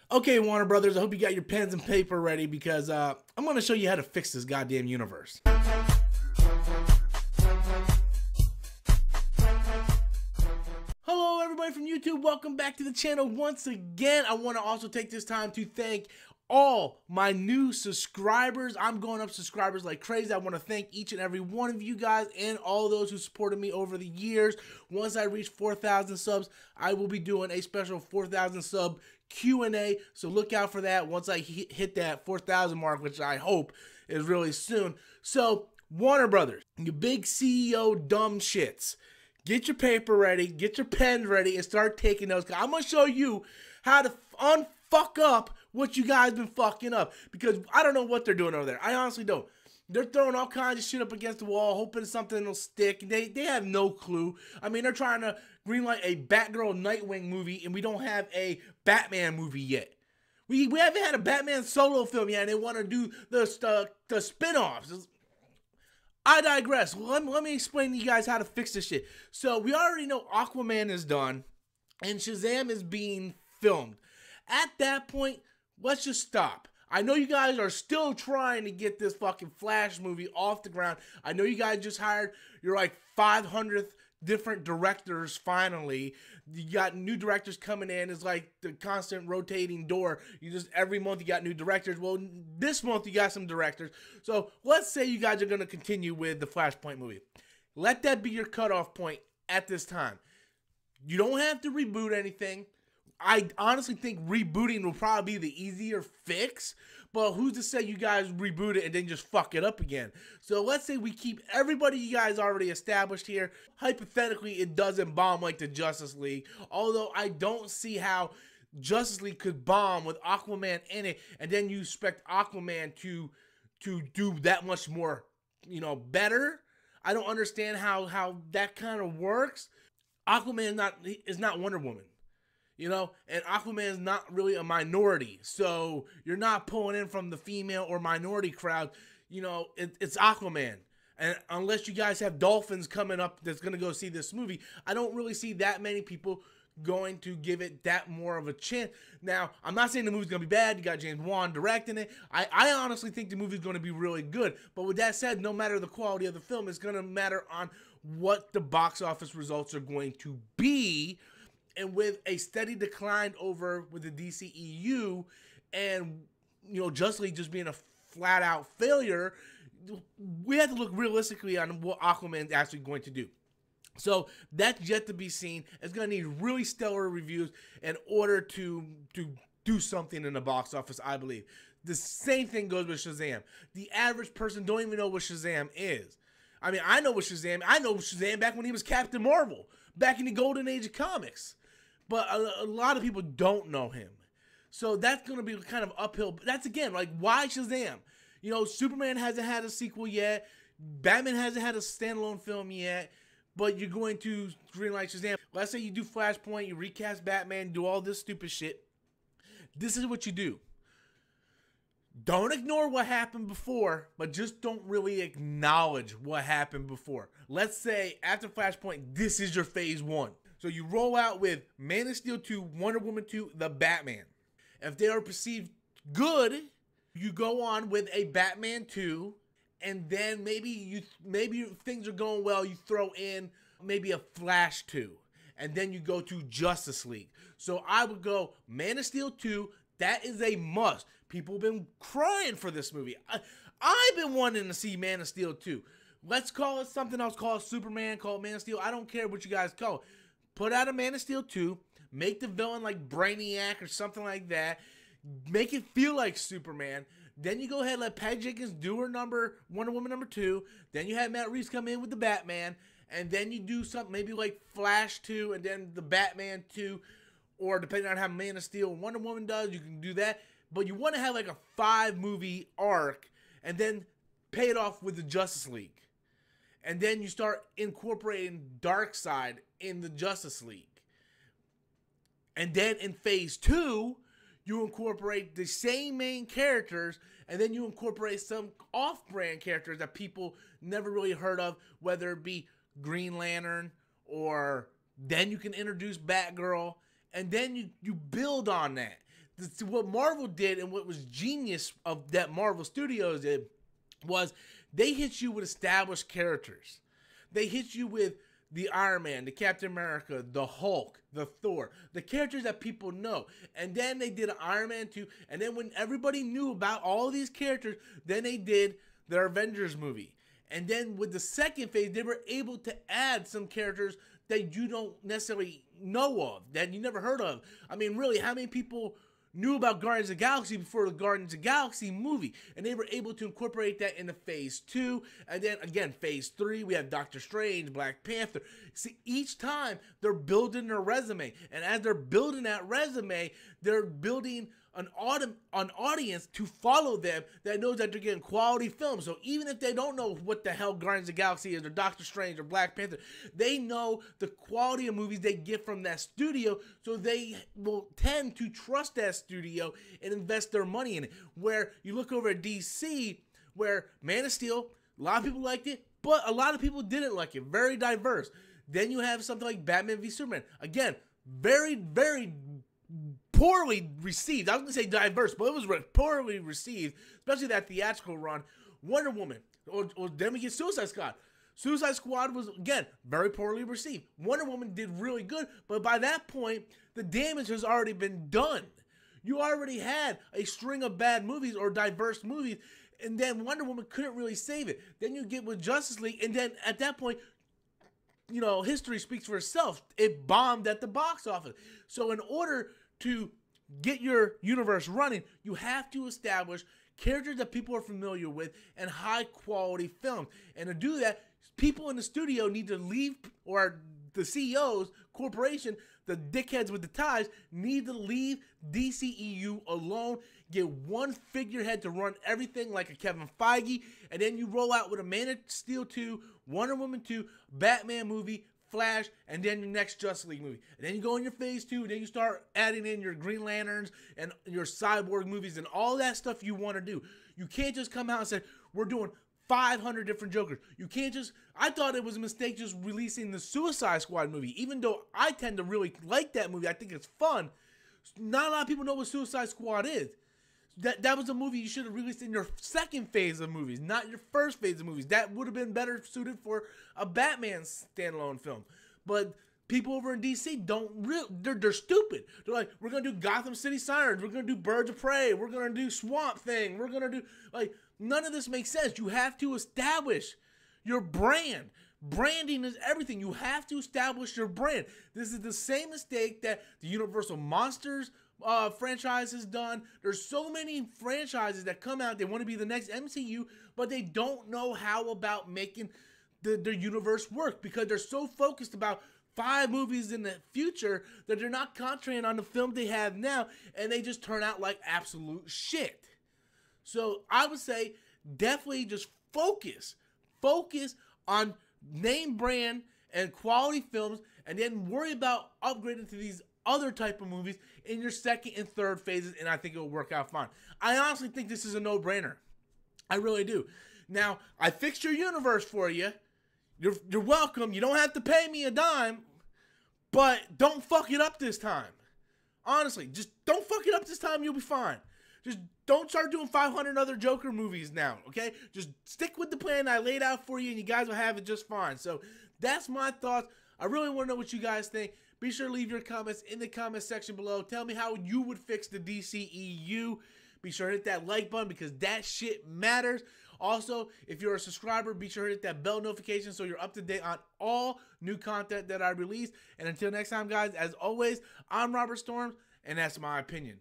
Okay, Warner Brothers, I hope you got your pens and paper ready because I'm going to show you how to fix this goddamn universe. Hello, everybody from YouTube. Welcome back to the channel once again. I want to also take this time to thank all my new subscribers. I'm going up subscribers like crazy. I want to thank each and every one of you guys and all those who supported me over the years. Once I reach 4,000 subs, I will be doing a special 4,000 sub Q&A, so look out for that once I hit that 4,000 mark, which I hope is really soon. So, Warner Brothers, you big CEO dumb shits, get your paper ready, get your pens ready, and start taking notes. I'm going to show you how to unfuck up what you guys been fucking up, because I don't know what they're doing over there. I honestly don't. They're throwing all kinds of shit up against the wall, hoping something will stick. They have no clue. I mean, they're trying to greenlight a Batgirl Nightwing movie, and we don't have a Batman movie yet. We haven't had a Batman solo film yet, and they want to do the spin-offs. I digress. Let me explain to you guys how to fix this shit. So, we already know Aquaman is done, and Shazam is being filmed. At that point, let's just stop. I know you guys are still trying to get this fucking Flash movie off the ground. I know you guys just hired your like 500th different directors finally. You got new directors coming in. It's like the constant rotating door. You just every month you got new directors. Well, this month you got some directors. So let's say you guys are going to continue with the Flashpoint movie. Let that be your cutoff point at this time. You don't have to reboot anything. I honestly think rebooting will probably be the easier fix, but who's to say you guys reboot it and then just fuck it up again? So let's say we keep everybody you guys already established here. Hypothetically, it doesn't bomb like the Justice League, although I don't see how Justice League could bomb with Aquaman in it, and then you expect Aquaman to do that much more, better. I don't understand how that kind of works. Aquaman is not Wonder Woman. And Aquaman is not really a minority, so you're not pulling in from the female or minority crowd. It's Aquaman, and unless you guys have dolphins coming up that's going to go see this movie, I don't really see that many people going to give it that more of a chance. Now, I'm not saying the movie's going to be bad. You got James Wan directing it. I honestly think the movie's going to be really good, but with that said, no matter the quality of the film, it's going to matter on what the box office results are going to be. And with a steady decline over with the DCEU and, Justice League just being a flat-out failure, we have to look realistically on what Aquaman is actually going to do. So that's yet to be seen. It's going to need really stellar reviews in order to do something in the box office, I believe. The same thing goes with Shazam. The average person don't even know what Shazam is. I mean, I know what Shazam. I know Shazam back when he was Captain Marvel, back in the golden age of comics. But a lot of people don't know him. So that's going to be kind of uphill. But that's, again, like, why Shazam? Superman hasn't had a sequel yet. Batman hasn't had a standalone film yet. But you're going to greenlight Shazam. Let's say you do Flashpoint, you recast Batman, do all this stupid shit. This is what you do. Don't ignore what happened before, but just don't really acknowledge what happened before. Let's say, after Flashpoint, this is your phase one. So you roll out with Man of Steel 2, Wonder Woman 2, The Batman. If they are perceived good, you go on with a Batman 2, and then maybe things are going well, you throw in maybe a Flash 2, and then you go to Justice League. So I would go Man of Steel 2, that is a must. People have been crying for this movie. I've been wanting to see Man of Steel 2. Let's call it something else, call it Superman, call it Man of Steel. I don't care what you guys call it. Put out a Man of Steel 2, make the villain like Brainiac or something like that, make it feel like Superman, then you go ahead and let Patty Jenkins do her Wonder Woman number 2, then you have Matt Reeves come in with the Batman, and then you do something maybe like Flash 2 and then the Batman 2, or depending on how Man of Steel and Wonder Woman does, you can do that, but you want to have like a 5-movie arc, and then pay it off with the Justice League. And then you start incorporating Darkseid in the Justice League. And then in phase 2, you incorporate the same main characters, and then you incorporate some off-brand characters that people never really heard of, whether it be Green Lantern, or then you can introduce Batgirl, and then you build on that. what Marvel did and what was genius of that Marvel Studios did was they hit you with established characters. They hit you with the Iron Man, the Captain America, the Hulk, the Thor, the characters that people know. And then they did an Iron Man 2. And then when everybody knew about all these characters, then they did their Avengers movie. And then with the second phase, they were able to add some characters that you don't necessarily know of, that you never heard of. I mean, really, how many people knew about Guardians of the Galaxy before the Guardians of the Galaxy movie? And they were able to incorporate that into phase 2. And then again, phase 3, we have Doctor Strange, Black Panther. See, each time they're building their resume. And as they're building that resume, they're building an audience to follow them that knows that they're getting quality films. So even if they don't know what the hell Guardians of the Galaxy is, or Doctor Strange, or Black Panther, they know the quality of movies they get from that studio, so they will tend to trust that studio and invest their money in it. Where you look over at DC, where Man of Steel, a lot of people liked it, but a lot of people didn't like it. Very diverse. Then you have something like Batman v Superman. Again, very, very poorly received. I was going to say diverse, but it was poorly received, especially that theatrical run. Wonder Woman, or then we get Suicide Squad. Suicide Squad was, again, very poorly received. Wonder Woman did really good, but by that point, the damage has already been done. You already had a string of bad movies or diverse movies, and then Wonder Woman couldn't really save it. Then you get with Justice League, and then at that point, you know, history speaks for itself. It bombed at the box office. So in order to get your universe running, you have to establish characters that people are familiar with and high quality films. And to do that, people in the studio need to leave, or the CEOs, corporation, the dickheads with the ties, need to leave DCEU alone. Get one figurehead to run everything like a Kevin Feige, and then you roll out with a Man of Steel 2, Wonder Woman 2, Batman movie, Flash, and then your next Justice League movie. And then you go in your phase 2, and then you start adding in your Green Lanterns and your Cyborg movies and all that stuff you want to do. You can't just come out and say, we're doing 500 different Jokers. You can't just, I thought it was a mistake just releasing the Suicide Squad movie, even though I tend to really like that movie. I think it's fun. Not a lot of people know what Suicide Squad is. That was a movie you should have released in your second phase of movies, not your first phase of movies. That would have been better suited for a Batman standalone film. But people over in DC they're stupid. They're like, we're going to do Gotham City Sirens. We're going to do Birds of Prey. We're going to do Swamp Thing. We're going to do, like, none of this makes sense. You have to establish your brand. Branding is everything. You have to establish your brand. This is the same mistake that the Universal Monsters franchise has done. There's so many franchises that come out, they want to be the next MCU, but they don't know how about making their universe work, because they're so focused about 5 movies in the future that they're not concentrating on the film they have now, and they just turn out like absolute shit. So I would say definitely just focus on name brand and quality films, and then worry about upgrading to these other type of movies in your second and third phases, and I think it will work out fine. I honestly think this is a no-brainer. I really do. Now, I fixed your universe for you. You're welcome. You don't have to pay me a dime, but don't fuck it up this time. Honestly, just don't fuck it up this time. You'll be fine. Just don't start doing 500 other Joker movies now, okay? Just stick with the plan I laid out for you, and you guys will have it just fine. So that's my thoughts. I really want to know what you guys think. Be sure to leave your comments in the comment section below. Tell me how you would fix the DCEU. Be sure to hit that like button, because that shit matters. Also, if you're a subscriber, be sure to hit that bell notification so you're up to date on all new content that I release. And until next time, guys, as always, I'm Robert Storms, and that's my opinion.